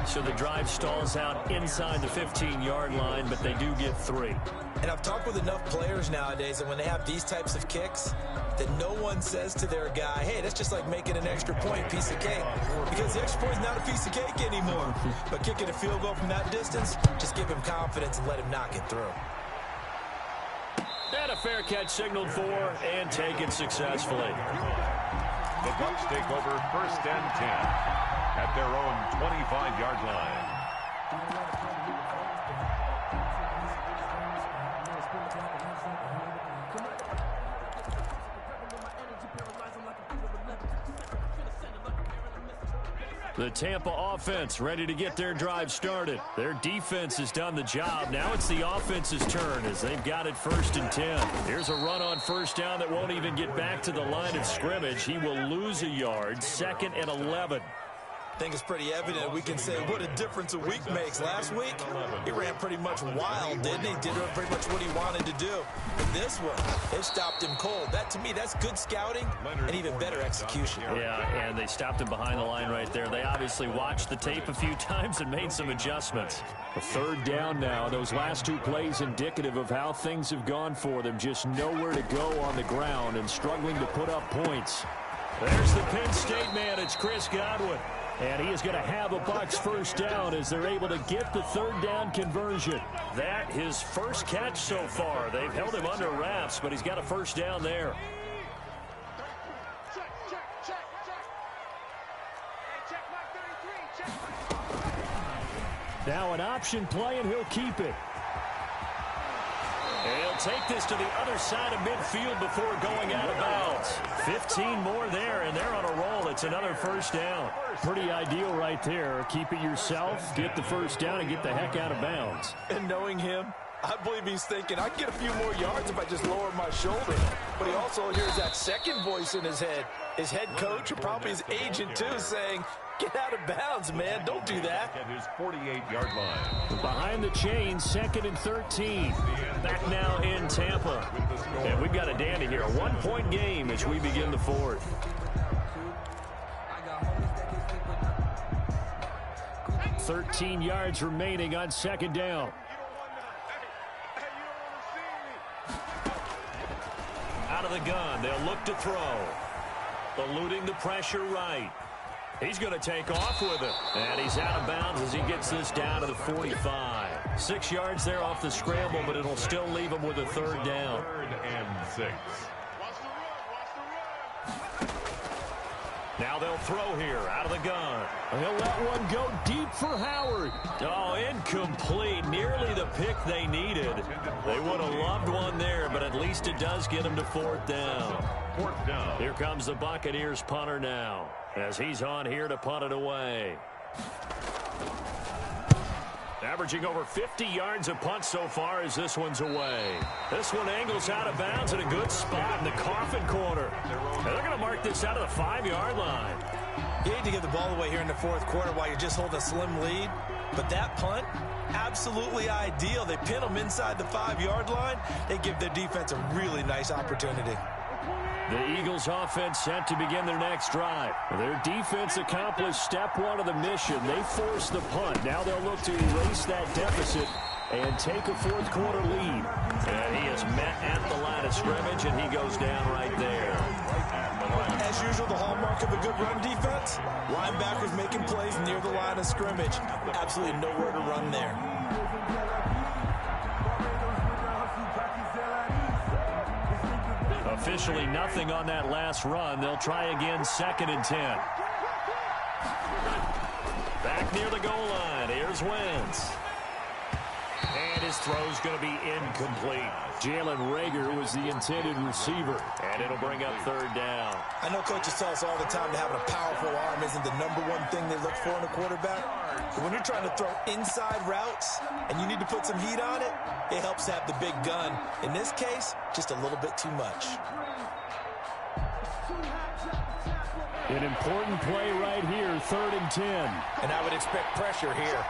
So the drive stalls out inside the 15-yard line, but they do get 3. And I've talked with enough players nowadays that when they have these types of kicks, that no one says to their guy, hey, that's just like making an extra point, piece of cake. Because the extra point is not a piece of cake anymore. But kicking a field goal from that distance, just give him confidence and let him knock it through. And a fair catch signaled for and taken successfully. The Bucs take over 1st and 10 at their own 25-yard line. The Tampa offense ready to get their drive started. Their defense has done the job. Now it's the offense's turn as they've got it 1st and 10. Here's a run on 1st down that won't even get back to the line of scrimmage. He will lose a yard. 2nd and 11. I think it's pretty evident. We can say what a difference a week makes. Last week, he ran pretty much wild, didn't he? Did pretty much what he wanted to do. But this one, they stopped him cold. That, to me, that's good scouting and even better execution. Yeah, and they stopped him behind the line right there. They obviously watched the tape a few times and made some adjustments. A 3rd down now. Those last 2 plays indicative of how things have gone for them. Just nowhere to go on the ground and struggling to put up points. There's the Penn State man. It's Chris Godwin. And he is going to have a Bucs first down as they're able to get the 3rd down conversion. That his first catch so far. They've held him under wraps, but he's got a first down there. Now an option play, and he'll keep it. And he'll take this to the other side of midfield before going out of bounds. 15 more there, and they're on a roll. It's another first down. Pretty ideal right there. Keep it yourself, get the first down, and get the heck out of bounds. And knowing him, I believe he's thinking, I can get a few more yards if I just lower my shoulder. But he also hears that second voice in his head. His head coach, or probably his agent too, saying, get out of bounds, man. Don't do that. At his 48-yard line. Behind the chain, 2nd and 13. Back now in Tampa. And we've got a dandy here. A 1-point game as we begin the 4th. "13 yards remaining on 2nd down. Out of the gun. They'll look to throw. Eluding the pressure right. He's going to take off with it. And he's out of bounds as he gets this down to the 45. 6 yards there off the scramble, but it'll still leave him with a 3rd down. 3rd and 6. Now they'll throw here out of the gun. He'll let one go deep for Howard. Oh, incomplete. Nearly the pick they needed. They would have loved one there, but at least it does get them to 4th down. 4th down. Here comes the Buccaneers punter now as he's on here to punt it away. Averaging over 50 yards a punt so far as this one's away. This one angles out of bounds in a good spot in the coffin corner. And they're going to mark this out of the 5-yard line. You hate to give the ball away here in the fourth quarter while you're just holding a slim lead. But that punt, absolutely ideal. They pin them inside the 5-yard line. They give their defense a really nice opportunity. The Eagles offense set to begin their next drive. Their defense accomplished step one of the mission. They forced the punt. Now they'll look to erase that deficit and take a fourth quarter lead. And he is met at the line of scrimmage, and he goes down right there. As usual, the hallmark of a good run defense, linebackers making plays near the line of scrimmage. Absolutely nowhere to run there. Officially nothing on that last run. They'll try again, 2nd and 10. Back near the goal line. Here's Wentz. And his throw's going to be incomplete. Jalen Reagor was the intended receiver. And it'll bring up 3rd down. I know coaches tell us all the time that having a powerful arm isn't the #1 thing they look for in a quarterback. But when you're trying to throw inside routes and you need to put some heat on it, it helps to have the big gun. In this case, just a little bit too much. An important play right here, 3rd and 10. And I would expect pressure here.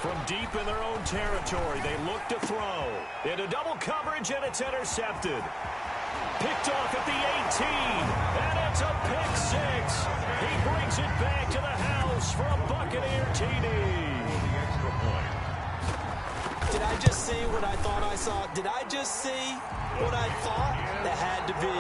From deep in their own territory, they look to throw. Into double coverage, and it's intercepted. Picked off at the 18, and it's a pick 6. He brings it back to the house for a Buccaneer TD. Did I just see what I thought I saw? Did I just see what I thought? That had to be.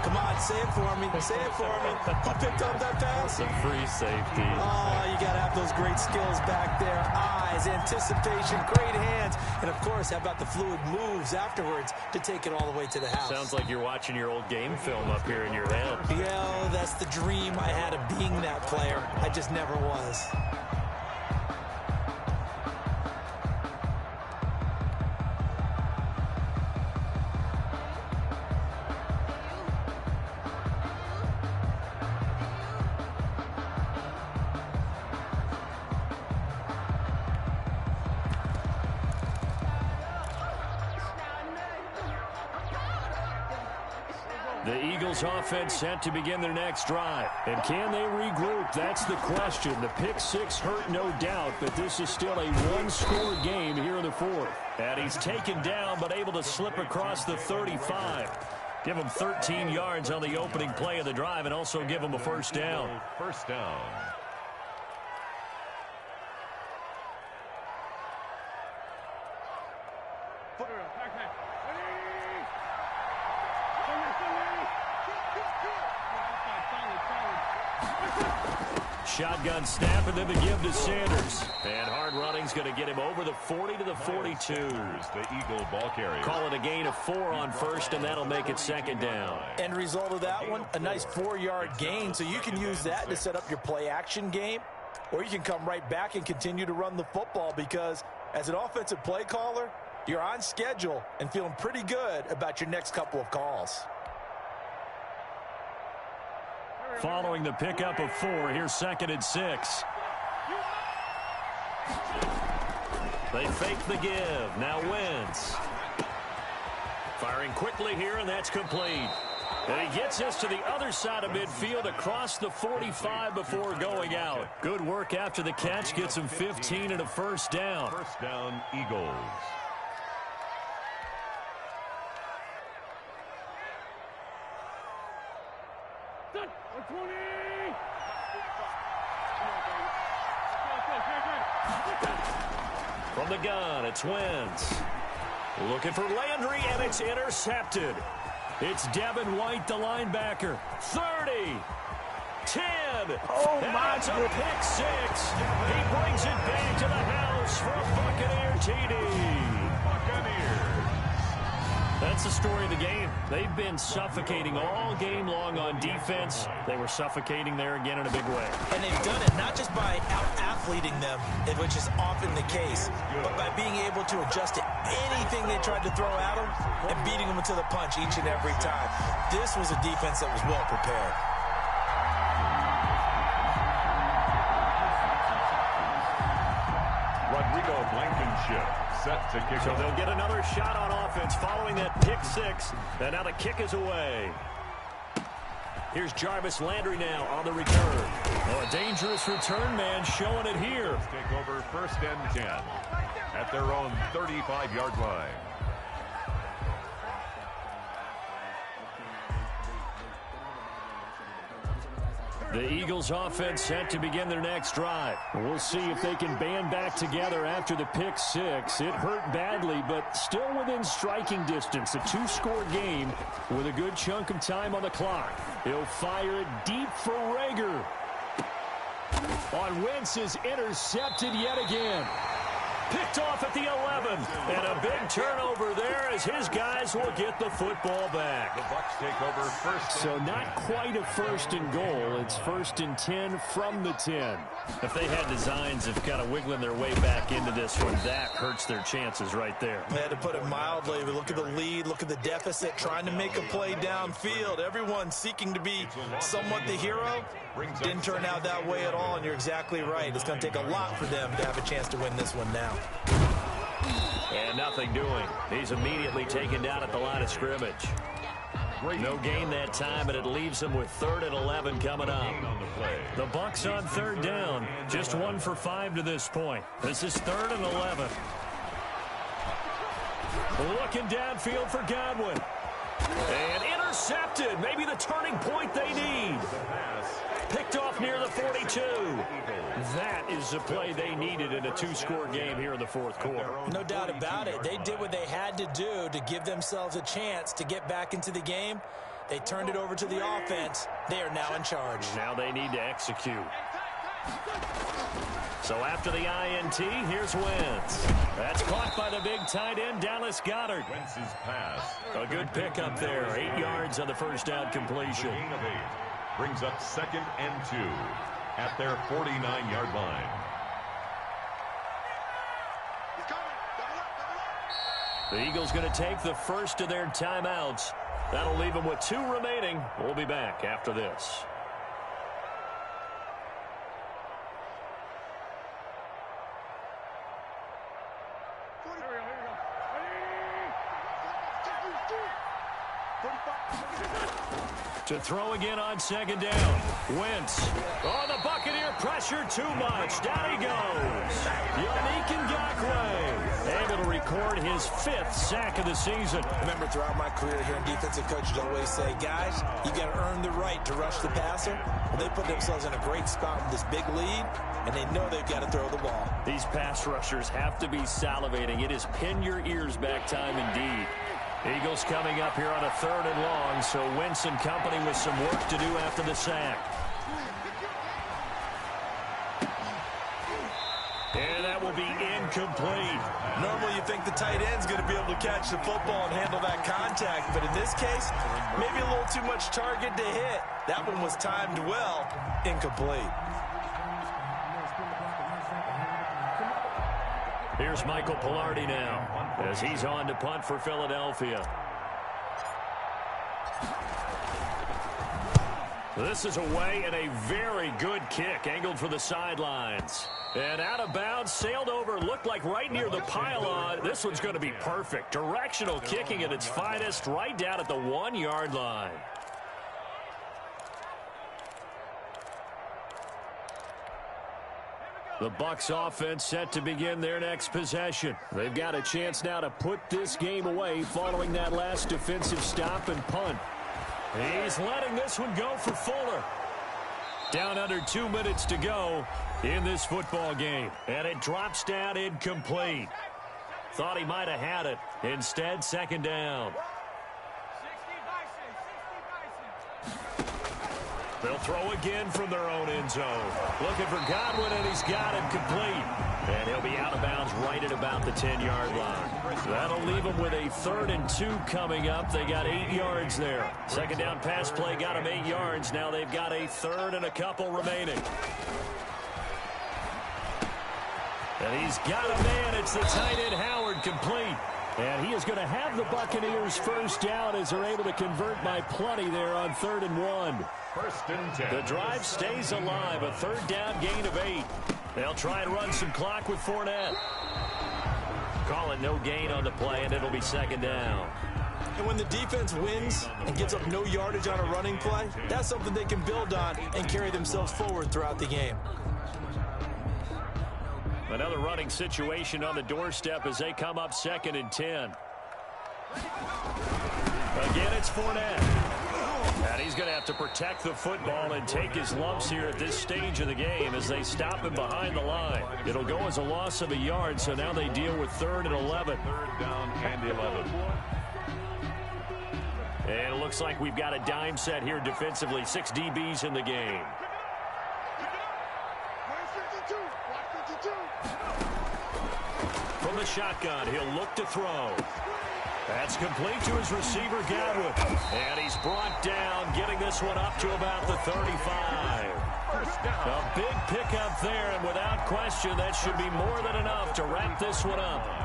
Come on, say it for me. Say it for me. Who picked up that pass? Some free safety. Oh, you got to have those great skills back there. Eyes, anticipation, great hands. And, of course, how about the fluid moves afterwards to take it all the way to the house? Sounds like you're watching your old game film up here in your head. Yeah, that's the dream I had of being that player. I just never was. The Eagles offense set to begin their next drive. And can they regroup? That's the question. The pick 6 hurt, no doubt, but this is still a one-score game here in the fourth. And he's taken down but able to slip across the 35. Give him 13 yards on the opening play of the drive and also give him a first down. First down. Shotgun snap, and then the give to Sanders. And hard running's going to get him over the 40 to the 42. The Eagle ball carrier. Call it a gain of 4 on first, and that'll make it 2nd down. End result of that one, a nice 4-yard gain, so you can use that to set up your play-action game, or you can come right back and continue to run the football because as an offensive play caller, you're on schedule and feeling pretty good about your next couple of calls. Following the pickup of 4, here's 2nd and 6. They fake the give. Now Wentz. Firing quickly here, and that's complete. And he gets us to the other side of midfield across the 45 before going out. Good work after the catch. Gets him 15 and a first down. First down, Eagles. From the gun, it's Wentz. Looking for Landry, and it's intercepted. It's Devin White, the linebacker. 30. 10. Oh, my That's a pick 6. He brings it back to the house for a Buccaneer TD. That's the story of the game. They've been suffocating all game long on defense. They were suffocating there again in a big way. And they've done it not just by out-athleting them, which is often the case, but by being able to adjust to anything they tried to throw at them and beating them to the punch each and every time. This was a defense that was well prepared. Blankenship set to kick So off. they'll get another shot on offense following that pick six. And now the kick is away. Here's Jarvis Landry now on the return. Oh, a dangerous return man showing it here. Take over 1st and 10 at their own 35-yard line. The Eagles offense set to begin their next drive. We'll see if they can band back together after the pick six. It hurt badly, but still within striking distance. A 2-score game with a good chunk of time on the clock. He'll fire it deep for Rager. On Wentz is intercepted yet again. Picked off at the 11. And a big turnover there as his guys will get the football back. The Bucs take over 1st. So not quite a 1st and goal. It's 1st and 10 from the 10. If they had designs of kind of wiggling their way back into this one, that hurts their chances right there. I had to put it mildly. We look at the lead, look at the deficit, trying to make a play downfield. Everyone seeking to be somewhat the hero. Didn't turn out that way at all, and you're exactly right. It's going to take a lot for them to have a chance to win this one now. And nothing doing. He's immediately taken down at the line of scrimmage. No gain that time, and it leaves him with 3rd and 11 coming up. The Bucs on 3rd down. Just 1 for 5 to this point. This is 3rd and 11. Looking downfield for Godwin. And intercepted. Maybe the turning point they need. Picked off near the 42. That is the play they needed in a 2-score game here in the 4th quarter. No doubt about it. They did what they had to do to give themselves a chance to get back into the game. They turned it over to the offense. They are now in charge. Now they need to execute. So after the INT, here's Wentz. That's caught by the big tight end, Dallas Goedert. Wentz's pass. A good pickup there. 8 yards on the first down completion. Gain of 8 brings up 2nd and 2 at their 49-yard line. The Eagles going to take the first of their timeouts. That'll leave them with 2 remaining. We'll be back after this. To throw again on 2nd down. Wentz. Oh, the Buccaneer pressure too much. Down he goes. Yannick Ngakoue able to record his 5th sack of the season. Remember, throughout my career here in defensive coaches always say, guys, you got to earn the right to rush the passer. Well, they put themselves in a great spot with this big lead, and they know they've got to throw the ball. These pass rushers have to be salivating. It is pin your ears back time indeed. Eagles coming up here on a 3rd and long, so Wentz and company with some work to do after the sack. And that will be incomplete. Normally you think the tight end's going to be able to catch the football and handle that contact, but in this case, maybe a little too much target to hit. That one was timed well, incomplete. Here's Michael Pilardi now as he's on to punt for Philadelphia. This is away and a very good kick angled for the sidelines. And out of bounds, sailed over, looked like right near the pylon. This one's going to be perfect. Directional kicking at its finest right down at the 1-yard line. The Bucs offense set to begin their next possession. They've got a chance now to put this game away following that last defensive stop and punt. He's letting this one go for Fuller. Down under 2 minutes to go in this football game. And it drops down incomplete. Thought he might have had it. Instead, 2nd down. They'll throw again from their own end zone. Looking for Godwin, and he's got him complete. And he'll be out of bounds right at about the 10-yard line. That'll leave them with a 3rd and 2 coming up. They got 8 yards there. 2nd down pass play got them 8 yards. Now they've got a 3rd and a couple remaining. And he's got a man. It's the tight end Howard complete. And he is going to have the Buccaneers first down as they're able to convert by plenty there on 3rd and 1. 1st and 10. The drive stays alive. A 3rd down gain of 8. They'll try and run some clock with Fournette. no gain on the play, and it'll be second down. And when the defense wins and gives up no yardage on a running play, that's something they can build on and carry themselves forward throughout the game. Another running situation on the doorstep as they come up 2nd and 10. Again, it's Fournette. And he's going to have to protect the football and take his lumps here at this stage of the game as they stop him behind the line. It'll go as a loss of a yard, so now they deal with 3rd and 11. 3rd down and 11. And it looks like we've got a dime set here defensively. 6 DBs in the game. From the shotgun, he'll look to throw. That's complete to his receiver, Godwin. And he's brought down, getting this one up to about the 35. A big pickup there, and without question, that should be more than enough to wrap this one up.